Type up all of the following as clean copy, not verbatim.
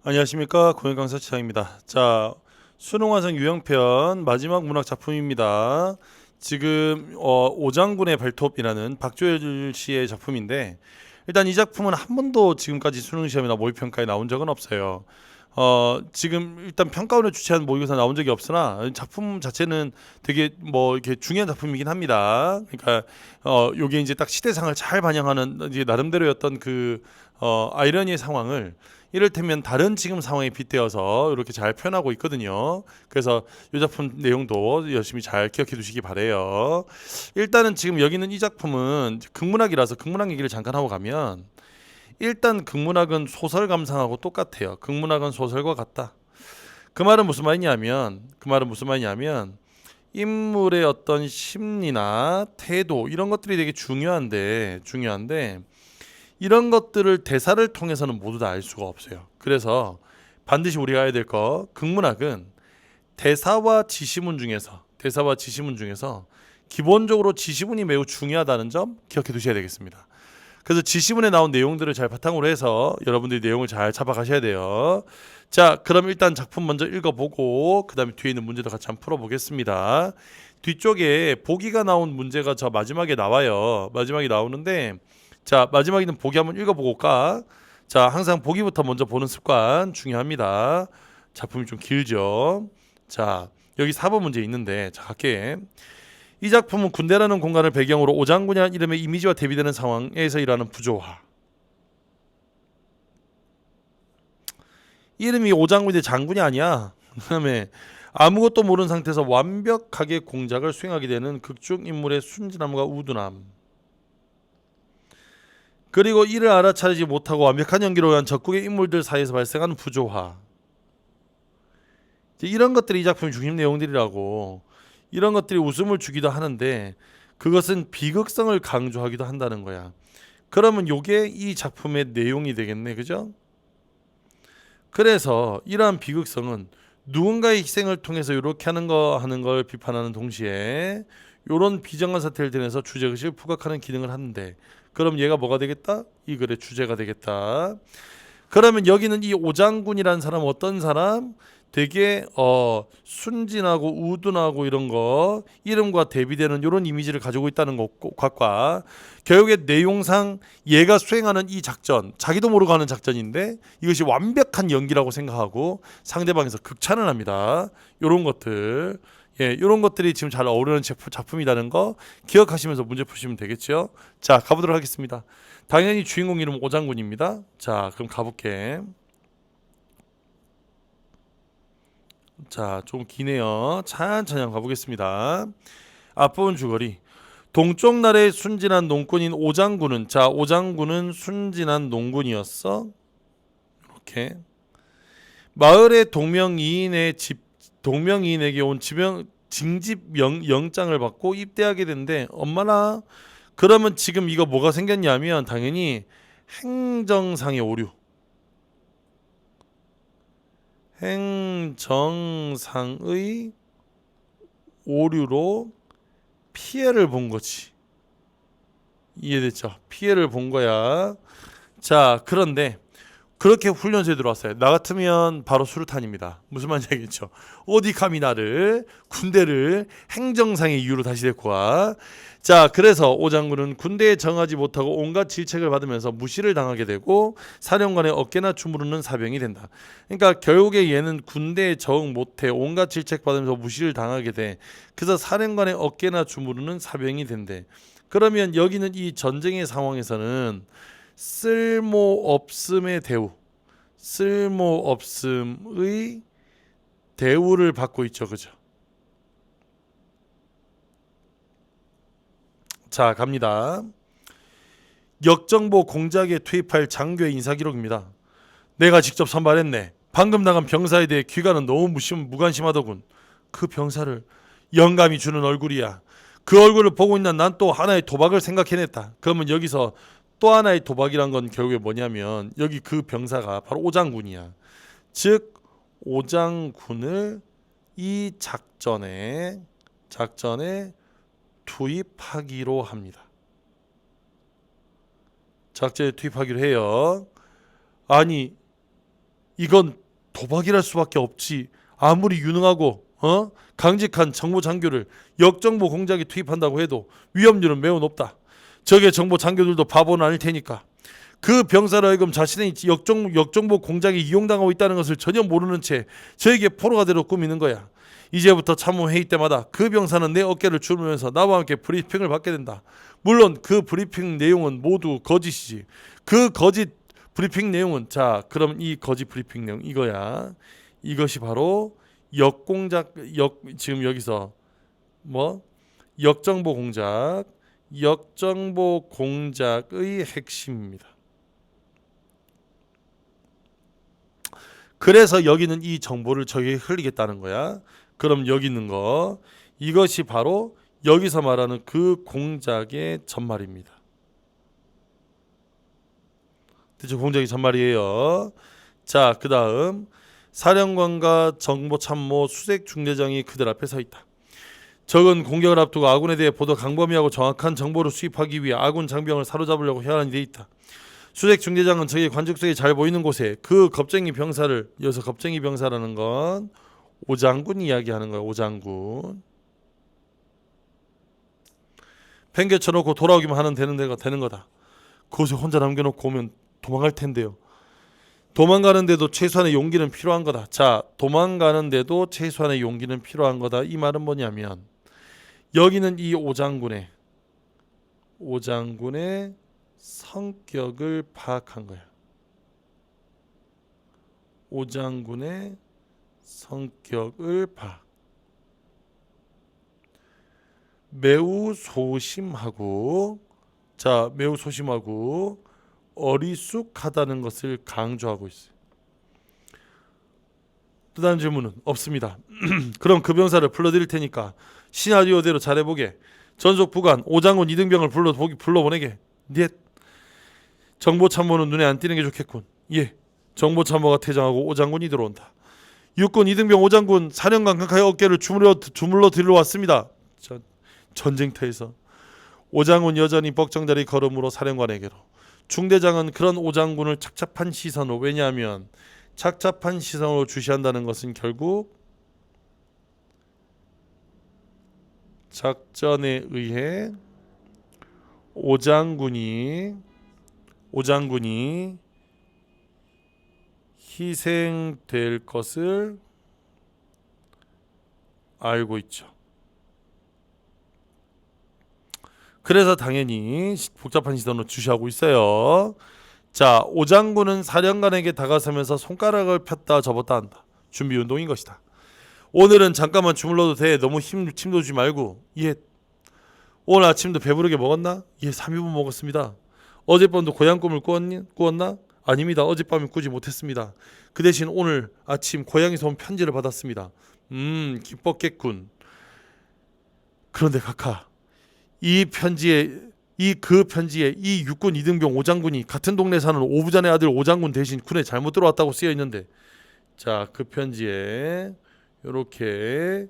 안녕하십니까, 공연강사 최장입니다. 자, 수능완성 유형편 마지막 문학 작품입니다. 지금 오장군의 발톱이라는 박조열 씨의 작품인데, 일단 이 작품은 한 번도 지금까지 수능 시험이나 모의평가에 나온 적은 없어요. 지금 일단 평가원을 주최한 모의고사 나온 적이 없으나 작품 자체는 되게 뭐 이렇게 중요한 작품이긴 합니다. 그러니까 요게 이제 딱 시대상을 잘 반영하는 이제 나름대로였던 그 아이러니의 상황을 이를테면 다른 지금 상황에 빗대어서 이렇게 잘 표현하고 있거든요. 그래서 이 작품 내용도 열심히 잘 기억해 두시기 바래요. 일단은 지금 여기는 이 작품은 극문학이라서 극문학 얘기를 잠깐 하고 가면, 일단 극문학은 소설 감상하고 똑같아요. 극문학은 소설과 같다. 그 말은 무슨 말이냐면 인물의 어떤 심리나 태도 이런 것들이 되게 중요한데 이런 것들을 대사를 통해서는 모두 다 알 수가 없어요. 그래서 반드시 우리가 알아야 될 거, 극문학은 대사와 지시문 중에서 기본적으로 지시문이 매우 중요하다는 점 기억해 두셔야 되겠습니다. 그래서 지시문에 나온 내용들을 잘 바탕으로 해서 여러분들이 내용을 잘 잡아가셔야 돼요. 자, 그럼 일단 작품 먼저 읽어보고 그 다음에 뒤에 있는 문제도 같이 한번 풀어보겠습니다. 뒤쪽에 보기가 나온 문제가 저 마지막에 나와요. 마지막에 나오는데, 자, 마지막에는 보기 한번 읽어보고 올까? 자, 항상 보기부터 먼저 보는 습관 중요합니다. 작품이 좀 길죠. 자, 여기 4번 문제 있는데, 자, 갈게. 이 작품은 군대라는 공간을 배경으로 오장군이라는 이름의 이미지와 대비되는 상황에서 일하는 부조화. 이름이 오장군인데 장군이 아니야. 그다음에 아무것도 모르는 상태에서 완벽하게 공작을 수행하게 되는 극중 인물의 순진함과 우둔함. 그리고 이를 알아차리지 못하고 완벽한 연기로 한 적국의 인물들 사이에서 발생하는 부조화. 이런 것들이 이 작품의 중심 내용들이라고. 이런 것들이 웃음을 주기도 하는데 그것은 비극성을 강조하기도 한다는 거야. 그러면 요게 이 작품의 내용이 되겠네, 그죠? 그래서 이러한 비극성은 누군가의 희생을 통해서 이렇게 하는 걸 비판하는 동시에 이런 비정한 사태를 드러내서 주제의식을 부각하는 기능을 하는데, 그럼 얘가 뭐가 되겠다? 이 글의 주제가 되겠다. 그러면 여기는 이 오장군이라는 사람 어떤 사람? 되게 순진하고 우둔하고 이런 거 이름과 대비되는 이런 이미지를 가지고 있다는 것과 결국에 내용상 얘가 수행하는 이 작전, 자기도 모르고 하는 작전인데 이것이 완벽한 연기라고 생각하고 상대방에서 극찬을 합니다. 이런 것들, 이런 것들이 지금 잘 어우러는 작품이라는 거 기억하시면서 문제 푸시면 되겠죠. 자, 가보도록 하겠습니다. 당연히 주인공 이름 오장군입니다. 자, 그럼 가볼게. 자, 좀 기네요. 천천히 한번 가보겠습니다. 앞부분 주거리. 동쪽 나라의 순진한 농꾼인 오장군은, 자, 오장군은 순진한 농군이었어. 이렇게 마을의 동명이인에게 온 징집 영장을 받고 입대하게 된대. 엄마나. 그러면 지금 이거 뭐가 생겼냐면 당연히 행정상의 오류. 행정상의 오류로 피해를 본 거지. 이해됐죠? 피해를 본 거야. 자, 그런데 그렇게 훈련소에 들어왔어요. 나 같으면 바로 수류탄입니다. 무슨 말인지 알겠죠? 어디 감히 나를, 군대를 행정상의 이유로 다시 데리고 와. 자, 그래서 오 장군은 군대에 정하지 못하고 온갖 질책을 받으면서 무시를 당하게 되고 사령관의 어깨나 주무르는 사병이 된다. 그러니까 결국에 얘는 군대에 적응 못해 온갖 질책 받으면서 무시를 당하게 돼. 그래서 사령관의 어깨나 주무르는 사병이 된대. 그러면 여기는 이 전쟁의 상황에서는 쓸모없음의 대우를 받고 있죠, 그죠? 자, 갑니다. 역정보 공작에 투입할 장교의 인사기록입니다. 내가 직접 선발했네. 방금 나간 병사에 대해 귀가는 너무 무관심하더군. 그 병사를 영감이 주는 얼굴이야. 그 얼굴을 보고 있는 난 또 하나의 도박을 생각해냈다. 그러면 여기서 또 하나의 도박이란 건 결국에 뭐냐면 여기 그 병사가 바로 오장군이야. 즉 오장군을 이 작전에 투입하기로 합니다. 작전에 투입하기로 해요. 아니, 이건 도박이랄 수밖에 없지. 아무리 유능하고 강직한 정보 장교를 역정보 공작에 투입한다고 해도 위험률은 매우 높다. 적의 정보 장교들도 바보는 아닐 테니까 그 병사로 하여금 자신의 역정보 공작에 이용당하고 있다는 것을 전혀 모르는 채 저에게 포로가 되려 꾸미는 거야. 이제부터 참모 회의 때마다 그 병사는 내 어깨를 주무면서 나와 함께 브리핑을 받게 된다. 물론 그 브리핑 내용은 모두 거짓이지. 그 거짓 브리핑 내용은 자 그럼 이 거짓 브리핑 내용 이거야. 이것이 바로 지금 여기서 뭐 역정보 공작의 핵심입니다. 그래서 여기는 이 정보를 저에게 흘리겠다는 거야. 그럼 여기 있는 거 이것이 바로 여기서 말하는 그 공작의 전말입니다. 대체 공작의 전말이에요. 자, 그 다음 사령관과 정보참모 수색 중대장이 그들 앞에 서 있다. 적은 공격을 앞두고 아군에 대해 보다 강범위하고 정확한 정보를 수입하기 위해 아군 장병을 사로잡으려고 혈안이 돼 있다. 수색 중대장은 적의 관측석이 잘 보이는 곳에 그 겁쟁이 병사를, 여기서 겁쟁이 병사라는 건 오장군 이야기하는 거야. 오장군. 팽개쳐놓고 돌아오기만 하면 되는 거다. 그곳에 혼자 남겨놓고 오면 도망갈 텐데요. 도망가는데도 최소한의 용기는 필요한 거다. 자, 도망가는데도 최소한의 용기는 필요한 거다. 이 말은 뭐냐면 여기는 이 오장군의 성격을 파악한 거야. 오장군의 성격을 파악. 매우 소심하고 어리숙하다는 것을 강조하고 있어요. 또 다른 질문은 없습니다. 그럼 그 병사를 불러드릴 테니까 시나리오대로 잘해보게. 전속 부관 오장군 이등병을 불러보내게. 넷. 정보참모는 눈에 안 띄는 게 좋겠군. 예. 정보참모가 퇴장하고 오장군이 들어온다. 육군 이등병 오장군 사령관 각하의 어깨를 주물러 드리러 왔습니다. 전쟁터에서 오장군 여전히 벅정다리 걸음으로 사령관에게로. 중대장은 그런 오장군을 착잡한 시선으로, 왜냐하면 착잡한 시선으로 주시한다는 것은 결국 작전에 의해 오장군이 희생될 것을 알고 있죠. 그래서 당연히 복잡한 시선으로 주시하고 있어요. 자, 오장군은 사령관에게 다가서면서 손가락을 폈다 접었다 한다. 준비 운동인 것이다. 오늘은 잠깐만 주물러도 돼. 너무 힘도 주지 말고. 예. 오늘 아침도 배부르게 먹었나? 예, 3인분 먹었습니다. 어젯밤도 고향 꿈을 꾸었나? 아닙니다. 어젯밤에 꾸지 못했습니다. 그 대신 오늘 아침 고향에서 온 편지를 받았습니다. 기뻤겠군. 그런데 각하, 그 편지에 이 육군 이등병 오장군이 같은 동네 사는 오부잔의 아들 오장군 대신 군에 잘못 들어왔다고 쓰여 있는데, 자, 그 편지에 이렇게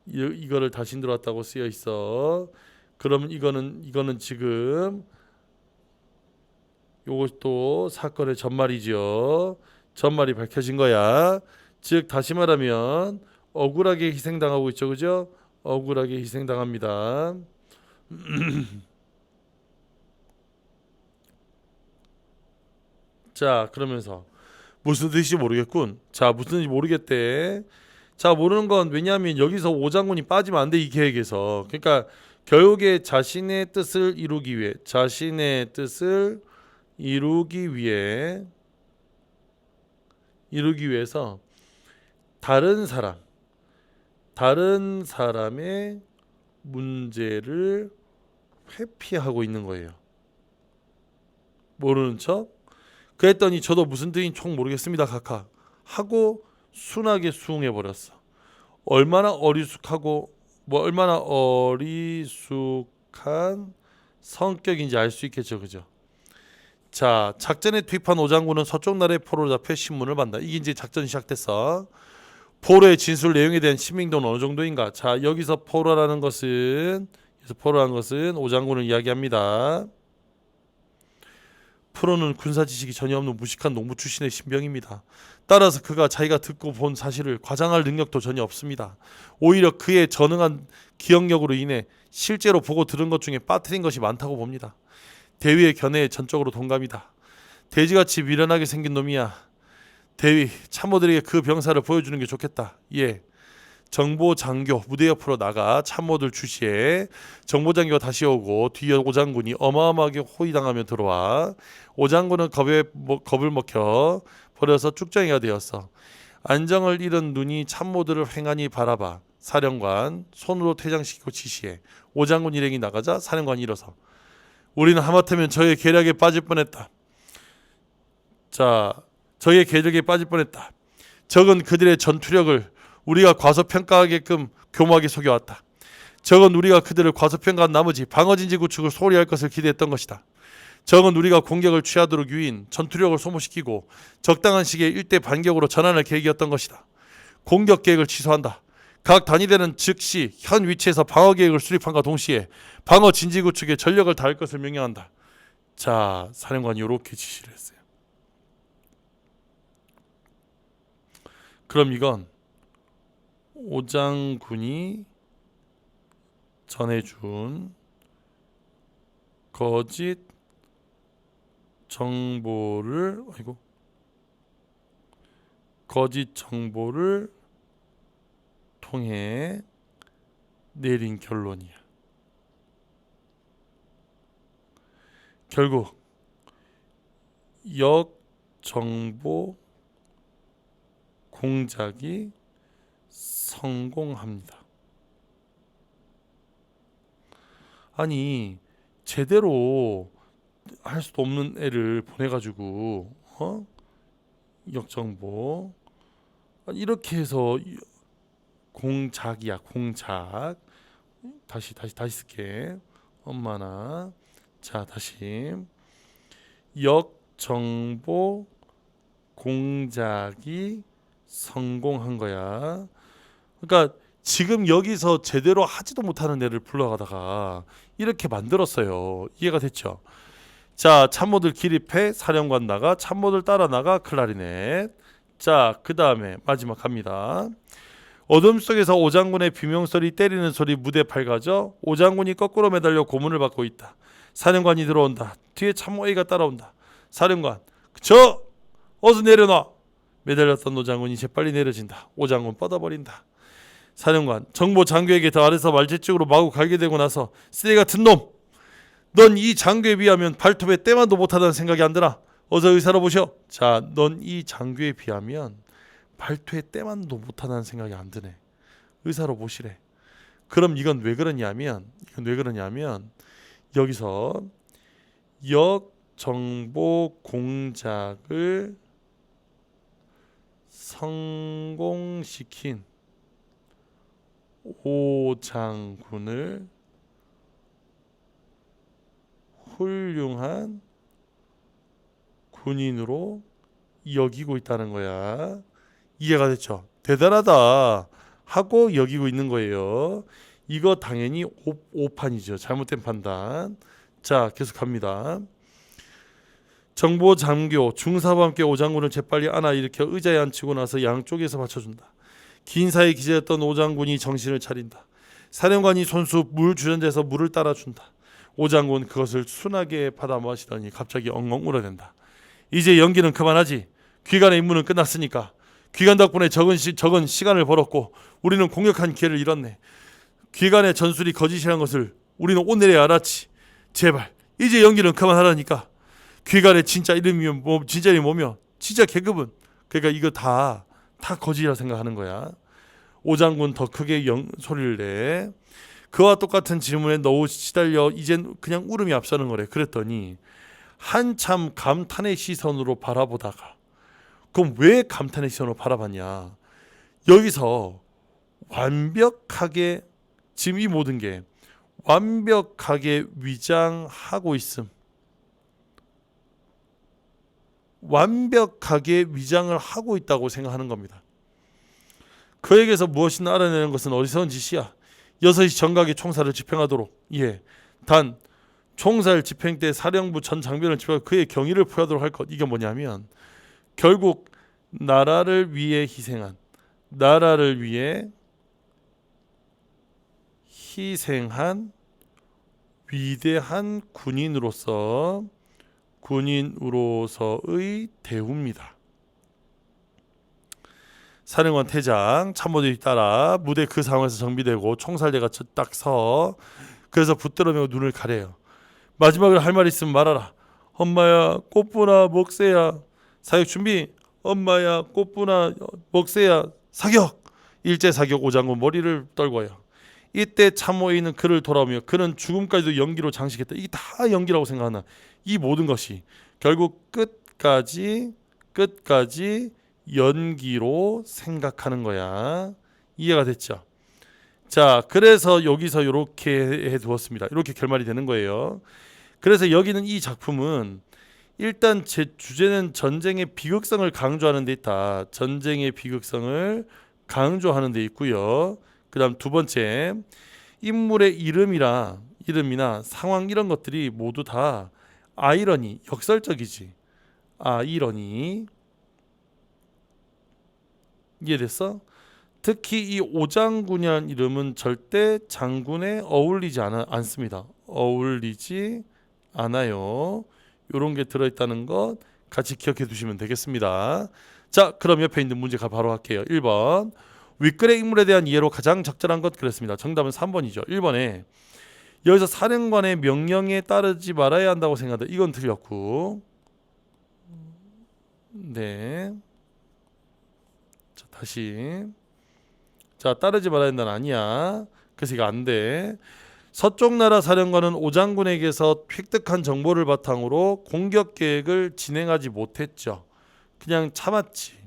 이거를 다신 들어왔다고 쓰여 있어. 그럼 이거는 지금 요것도 사건의 전말이죠. 전말이 밝혀진 거야. 즉 다시 말하면 억울하게 희생당하고 있죠, 그죠? 억울하게 희생당합니다. 자, 그러면서 무슨 뜻인지 모르겠군. 자, 무슨 뜻인지 모르겠대. 자, 모르는 건 왜냐하면 여기서 오장군이 빠지면 안 돼, 이 계획에서. 그러니까 결국에 자신의 뜻을 이루기 위해서 다른 사람의 문제를 회피하고 있는 거예요. 모르는 척. 그랬더니 저도 무슨 뜻인지 총 모르겠습니다, 각하 하고 순하게 수응해버렸어. 얼마나 어리숙한 성격인지 알 수 있겠죠, 그죠? 자, 작전에 투입한 오장군은 서쪽 나라의 포로로 잡혀 신문을 받는다. 이게 이제 작전이 시작됐어. 포로의 진술 내용에 대한 신빙도는 어느 정도인가? 자, 여기서 포로라는 것은 오장군을 이야기합니다. 앞으로는 군사 지식이 전혀 없는 무식한 농부 출신의 신병입니다. 따라서 그가 자기가 듣고 본 사실을 과장할 능력도 전혀 없습니다. 오히려 그의 전능한 기억력으로 인해 실제로 보고 들은 것 중에 빠뜨린 것이 많다고 봅니다. 대위의 견해에 전적으로 동감이다. 돼지같이 미련하게 생긴 놈이야. 대위, 참모들에게 그 병사를 보여주는 게 좋겠다. 예. 정보장교 무대 옆으로 나가 참모들 주시에 정보장교가 다시 오고 뒤에 오장군이 어마어마하게 호위당하며 들어와. 오장군은 겁을 먹혀 버려서 쭉정이가 되었어. 안정을 잃은 눈이 참모들을 횡하니 바라봐. 사령관 손으로 퇴장시키고 지시해. 오장군 일행이 나가자 사령관이 일어서 우리는 하마터면 저의 계략에 빠질 뻔했다. 자, 저의 계략에 빠질 뻔했다. 적은 그들의 전투력을 우리가 과소평가하게끔 교묘하게 속여왔다. 적은 우리가 그들을 과소평가한 나머지 방어진지 구축을 소홀히 할 것을 기대했던 것이다. 적은 우리가 공격을 취하도록 유인, 전투력을 소모시키고 적당한 시기에 일대 반격으로 전환할 계획이었던 것이다. 공격 계획을 취소한다. 각 단위대는 즉시 현 위치에서 방어 계획을 수립함과 동시에 방어 진지 구축에 전력을 다할 것을 명령한다. 자, 사령관이 이렇게 지시를 했어요. 그럼 이건 오장군이 전해준 거짓 정보를 통해 내린 결론이야. 결국 역정보 공작이 성공합니다. 아니 제대로 할 수도 없는 애를 보내가지고 역정보 이렇게 해서 공작이야. 공작. 다시 쓸게. 엄마나. 자, 다시 역정보 공작이 성공한 거야. 그러니까 지금 여기서 제대로 하지도 못하는 애를 불러가다가 이렇게 만들었어요. 이해가 됐죠? 자, 참모들 기립해. 사령관 나가. 참모들 따라 나가. 클라리넷. 자, 그 다음에 마지막 갑니다. 어둠 속에서 오장군의 비명소리, 때리는 소리, 무대 밝아져. 오장군이 거꾸로 매달려 고문을 받고 있다. 사령관이 들어온다. 뒤에 참모 A가 따라온다. 사령관, 어서 내려놔. 매달렸던 오장군이 재빨리 내려진다. 오장군 뻗어버린다. 사령관, 정보 장교에게 더 아래서 말재쪽으로 마구 갈게 되고 나서 쓰레기 같은 놈, 넌 이 장교에 비하면 발톱에 때만도 못하다는 생각이 안 드나? 어서 의사로 보셔. 자, 넌 이 장교에 비하면 발톱에 때만도 못하다는 생각이 안 드네. 의사로 보시래. 그럼 이건 왜 그러냐면 여기서 역정보 공작을 성공시킨 오장군을 훌륭한 군인으로 여기고 있다는 거야. 이해가 됐죠? 대단하다 하고 여기고 있는 거예요. 이거 당연히 오판이죠. 잘못된 판단. 자, 계속합니다. 정보 장교 중사와 함께 오장군을 재빨리 안아 일으켜 의자에 앉히고 나서 양쪽에서 받쳐준다. 긴 사이 기절했던 오장군이 정신을 차린다. 사령관이 손수 물 주전자에서 물을 따라준다. 오장군 그것을 순하게 받아 마시더니 갑자기 엉엉 울어댄다. 이제 연기는 그만하지. 귀관의 임무는 끝났으니까. 귀관 덕분에 적은 시간을 벌었고 우리는 공격한 기회를 잃었네. 귀관의 전술이 거짓이라는 것을 우리는 오늘에 알았지. 제발 이제 연기는 그만하라니까. 귀관의 진짜 이름이 진짜 이름이 뭐며 진짜 계급은. 그러니까 이거 다 거짓이라 생각하는 거야. 오장군 더 크게 소리를 내. 그와 똑같은 질문에 너무 시달려 이젠 그냥 울음이 앞서는 거래. 그랬더니 한참 감탄의 시선으로 바라보다가, 그럼 왜 감탄의 시선으로 바라봤냐? 여기서 완벽하게 지금 이 모든 게 완벽하게 위장하고 있음. 완벽하게 위장을 하고 있다고 생각하는 겁니다. 그에게서 무엇이나 알아내는 것은 어리석은 짓이야. 6시 정각에 총사를 집행하도록. 단 총살 집행 때 사령부 전 장병을 집하고 그의 경의를 표하도록 할 것. 이게 뭐냐면 결국 나라를 위해 희생한 위대한 군인으로서의 대우입니다. 사령관 태장 참모들이 따라 무대 그 상황에서 정비되고 총살대가 딱 서 그래서 붙들어매고 눈을 가려요. 마지막으로 할 말 있으면 말하라. 엄마야 꽃분아 먹새야 사격 준비. 엄마야 꽃분아 먹새야 사격. 일제사격 오장군 머리를 떨궈요. 이때 참모인은 그를 돌아오며 그는 죽음까지도 연기로 장식했다. 이게 다 연기라고 생각하나. 이 모든 것이 결국 끝까지 연기로 생각하는 거야. 이해가 됐죠? 자, 그래서 여기서 이렇게 해두었습니다. 이렇게 결말이 되는 거예요. 그래서 여기는 이 작품은 일단 제 주제는 전쟁의 비극성을 강조하는 데 있다. 전쟁의 비극성을 강조하는 데 있고요. 그 다음 두 번째, 인물의 이름이나 상황 이런 것들이 모두 다 아이러니, 역설적이지. 아이러니. 이해됐어? 특히 이 오장군이라는 이름은 절대 장군에 어울리지 않습니다. 어울리지 않아요. 이런 게 들어있다는 것 같이 기억해 두시면 되겠습니다. 자, 그럼 옆에 있는 문제 바로 할게요. 1번. 윗글의 인물에 대한 이해로 가장 적절한 것 그랬습니다. 정답은 3번이죠. 1번에 여기서 사령관의 명령에 따르지 말아야 한다고 생각한다. 이건 틀렸고. 네. 자, 다시. 자, 따르지 말아야 한다는 아니야. 그래서 이거 안 돼. 서쪽 나라 사령관은 오장군에게서 획득한 정보를 바탕으로 공격 계획을 진행하지 못했죠. 그냥 참았지.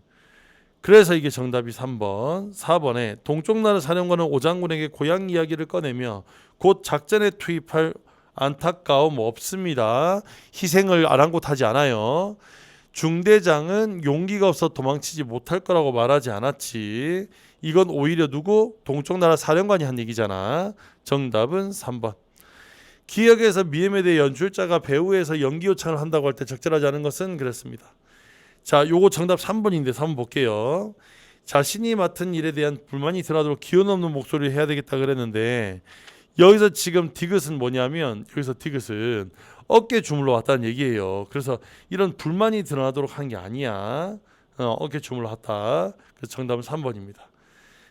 그래서 이게 정답이 3번. 4번에 동쪽 나라 사령관은 오장군에게 고향 이야기를 꺼내며 곧 작전에 투입할 안타까움 없습니다. 희생을 아랑곳하지 않아요. 중대장은 용기가 없어 도망치지 못할 거라고 말하지 않았지. 이건 오히려 누구? 동쪽 나라 사령관이 한 얘기잖아. 정답은 3번. 기억에서 미엠에 대해 연출자가 배우에서 연기 요청을 한다고 할 때 적절하지 않은 것은 그랬습니다. 자, 요거 정답 3번인데 3번 볼게요. 자신이 맡은 일에 대한 불만이 드러나도록 기운 없는 목소리를 해야 되겠다 그랬는데 여기서 지금 디귿은 뭐냐면 여기서 디귿은 어깨 주물러 왔다는 얘기예요. 그래서 이런 불만이 드러나도록 한 게 아니야. 어깨 주물러 왔다. 그래서 정답은 3번입니다.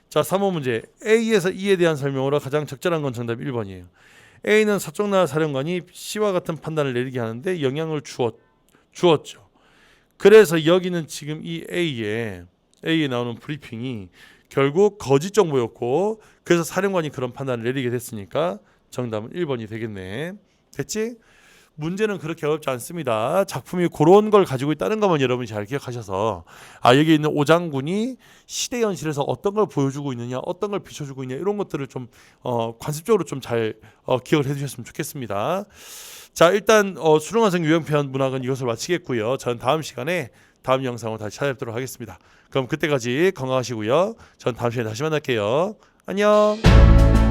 자, 3번 문제. A에서 E에 대한 설명으로 가장 적절한 건 정답 1번이에요. A는 서쪽 나라 사령관이 C와 같은 판단을 내리게 하는데 영향을 주었죠. 그래서 여기는 지금 이 A에 나오는 브리핑이 결국 거짓 정보였고 그래서 사령관이 그런 판단을 내리게 됐으니까 정답은 1번이 되겠네. 됐지? 문제는 그렇게 어렵지 않습니다. 작품이 그런 걸 가지고 있다는 것만 여러분이 잘 기억하셔서 여기 있는 오장군이 시대 현실에서 어떤 걸 보여주고 있느냐 어떤 걸 비춰주고 있냐 이런 것들을 좀 관습적으로 좀 잘 기억을 해주셨으면 좋겠습니다. 자, 일단 수능환승 유형편 문학은 이것을 마치겠고요. 전 다음 시간에 다음 영상으로 다시 찾아뵙도록 하겠습니다. 그럼 그때까지 건강하시고요. 전 다음 시간에 다시 만날게요. 안녕.